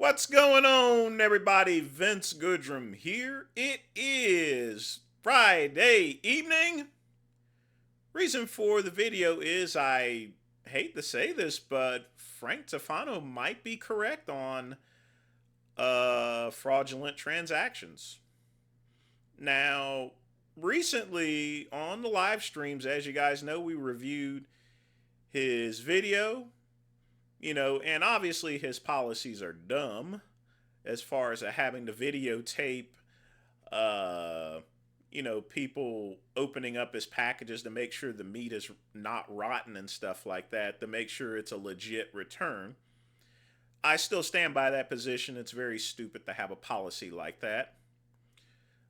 What's going on, everybody? Vince Goodrum here. It is Friday evening. Reason for the video is I hate to say this, but Frank Tufano might be correct on fraudulent transactions. Now, recently on the live streams, as you guys know, we reviewed his video, and obviously his policies are dumb as far as having to videotape, uh, people opening up his packages to make sure the meat is not rotten and stuff like that, to make sure it's a legit return. I still stand by that position. It's very stupid to have a policy like that.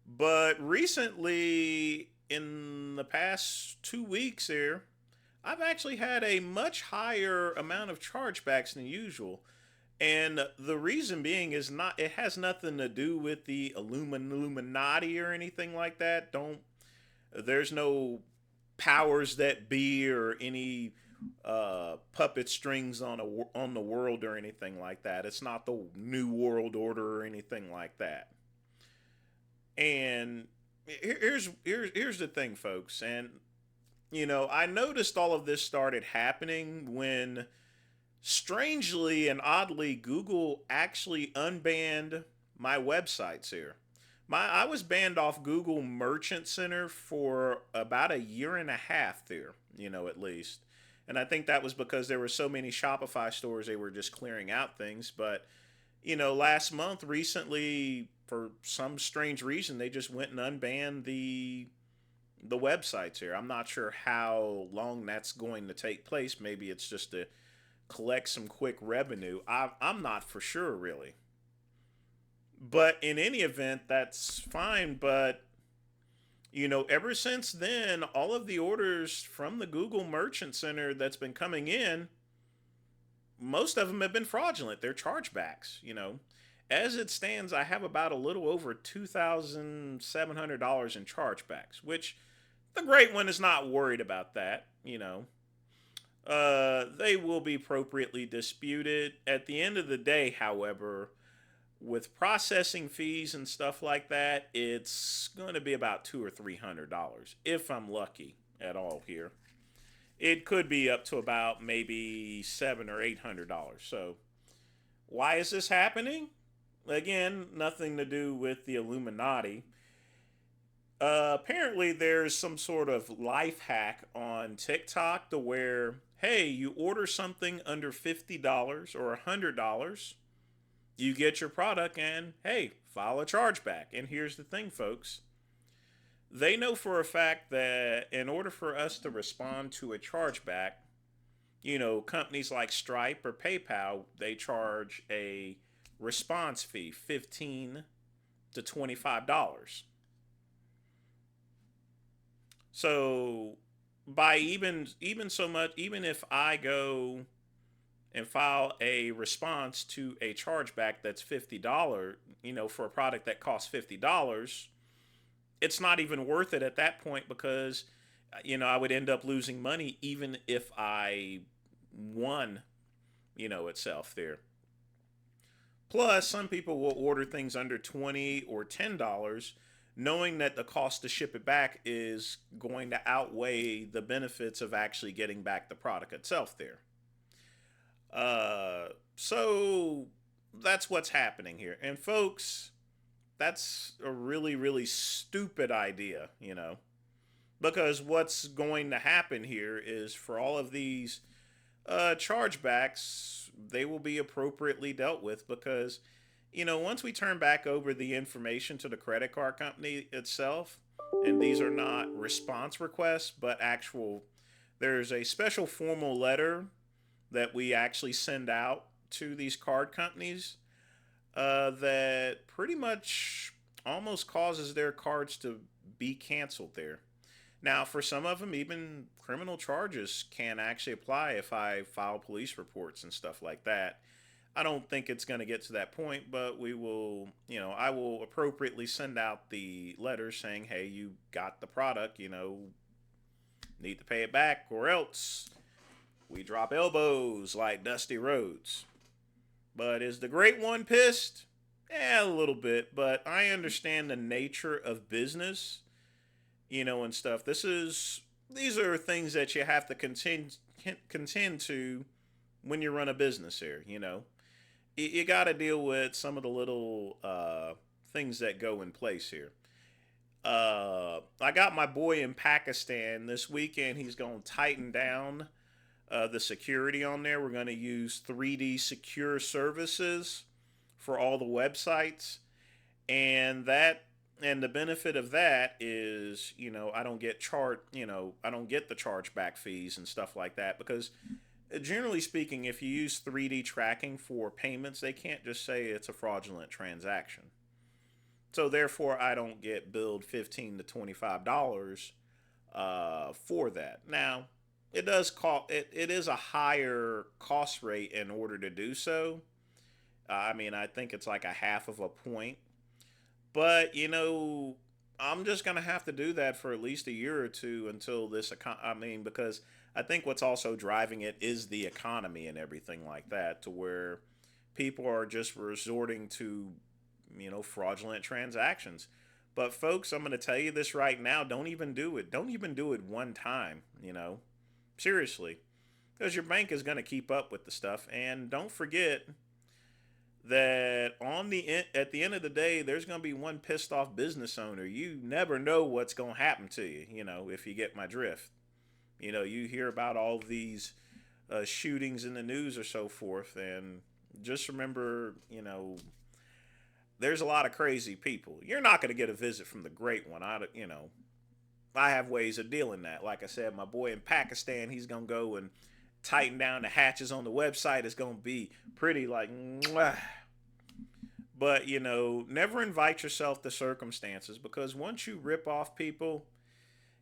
But recently, in the past 2 weeks here, I've actually had a much higher amount of chargebacks than usual. And the reason being is not it has nothing to do with the Illuminati or anything like that. Don't There's no powers that be or any puppet strings on the world or anything like that. It's not the New World Order or anything like that. And here's the thing, folks. And I noticed all of this started happening when, strangely and oddly, Google actually unbanned my websites here. I was banned off Google Merchant Center for about a year and a half there, at least. And I think that was because there were so many Shopify stores, they were just clearing out things. But, last month, recently, for some strange reason, they just went and unbanned the websites here. I'm not sure how long that's going to take place. Maybe it's just to collect some quick revenue. I'm not for sure, really. But in any event, that's fine. But, ever since then, all of the orders from the Google Merchant Center that's been coming in, most of them have been fraudulent. They're chargebacks. As it stands, I have about a little over $2,700 in chargebacks, which the great one is not worried about that. They will be appropriately disputed. At the end of the day, however, with processing fees and stuff like that, it's going to be about $200 or $300 if I'm lucky at all here. It could be up to about maybe $700 or $800. So, why is this happening? Again, nothing to do with the Illuminati. Apparently, there's some sort of life hack on TikTok to where, hey, you order something under $50 or $100, you get your product, and hey, file a chargeback. And here's the thing, folks. They know for a fact that in order for us to respond to a chargeback, companies like Stripe or PayPal, they charge a response fee, $15 to $25. So by even so much, even if I go and file a response to a chargeback that's $50, for a product that costs $50, it's not even worth it at that point because, I would end up losing money even if I won, itself there. Plus, some people will order things under $20 or $10, knowing that the cost to ship it back is going to outweigh the benefits of actually getting back the product itself there. So that's what's happening here. And folks, that's a really, really stupid idea, because what's going to happen here is for all of these chargebacks, they will be appropriately dealt with because, once we turn back over the information to the credit card company itself, and these are not response requests, but there's a special formal letter that we actually send out to these card companies that pretty much almost causes their cards to be canceled there. Now, for some of them, even criminal charges can actually apply if I file police reports and stuff like that. I don't think it's going to get to that point, but we will, I will appropriately send out the letter saying, hey, you got the product, need to pay it back or else we drop elbows like Dusty Rhodes. But is the great one pissed? A little bit, but I understand the nature of business, and stuff. These are things that you have to contend to when you run a business here. You got to deal with some of the little things that go in place here. I got my boy in Pakistan this weekend. He's going to tighten down the security on there. We're going to use 3D secure services for all the websites, and the benefit of that is, I don't get I don't get the chargeback fees and stuff like that, because generally speaking, if you use 3D tracking for payments, they can't just say it's a fraudulent transaction. So therefore, I don't get billed $15 to $25 for that. Now, it does call it is a higher cost rate in order to do so. I think it's like a half of a point. But I'm just gonna have to do that for at least a year or two until because I think what's also driving it is the economy and everything like that, to where people are just resorting to fraudulent transactions. But folks, I'm going to tell you this right now, don't even do it. Don't even do it one time, seriously, because your bank is going to keep up with the stuff. And don't forget that at the end of the day, there's going to be one pissed off business owner. You never know what's going to happen to you, if you get my drift. You hear about all these shootings in the news or so forth, and just remember, there's a lot of crazy people. You're not going to get a visit from the great one. I have ways of dealing that. Like I said, my boy in Pakistan, he's going to go and tighten down the hatches on the website. It's going to be pretty like, mwah. But, never invite yourself to circumstances, because once you rip off people,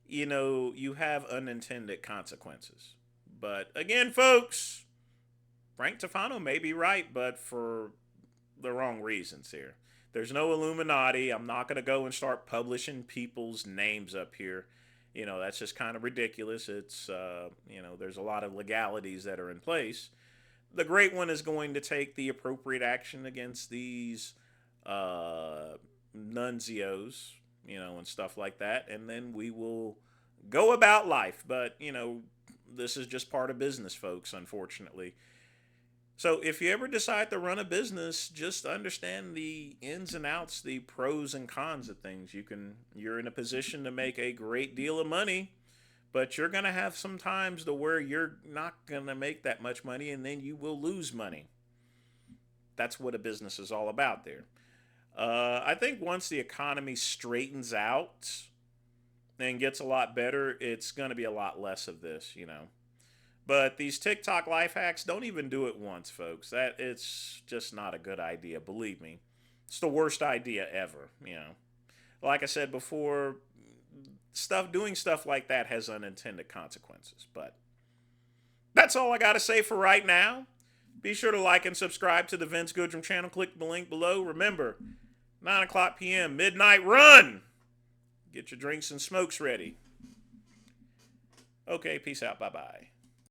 you have unintended consequences. But again, folks, Frank Tufano may be right, but for the wrong reasons here. There's no Illuminati. I'm not going to go and start publishing people's names up here. That's just kind of ridiculous. It's, there's a lot of legalities that are in place. The great one is going to take the appropriate action against these nuncios, and stuff like that. And then we will go about life. But, this is just part of business, folks, unfortunately. So if you ever decide to run a business, just understand the ins and outs, the pros and cons of things. You're in a position to make a great deal of money, but you're going to have some times to where you're not going to make that much money, and then you will lose money. That's what a business is all about there. I think once the economy straightens out and gets a lot better, it's going to be a lot less of this, But these TikTok life hacks, don't even do it once, folks. It's just not a good idea, believe me. It's the worst idea ever, Like I said before, doing stuff like that has unintended consequences. But that's all I got to say for right now. Be sure to like and subscribe to the Vince Goodrum channel. Click the link below. Remember, 9 o'clock p.m., midnight run. Get your drinks and smokes ready. Okay, peace out. Bye-bye.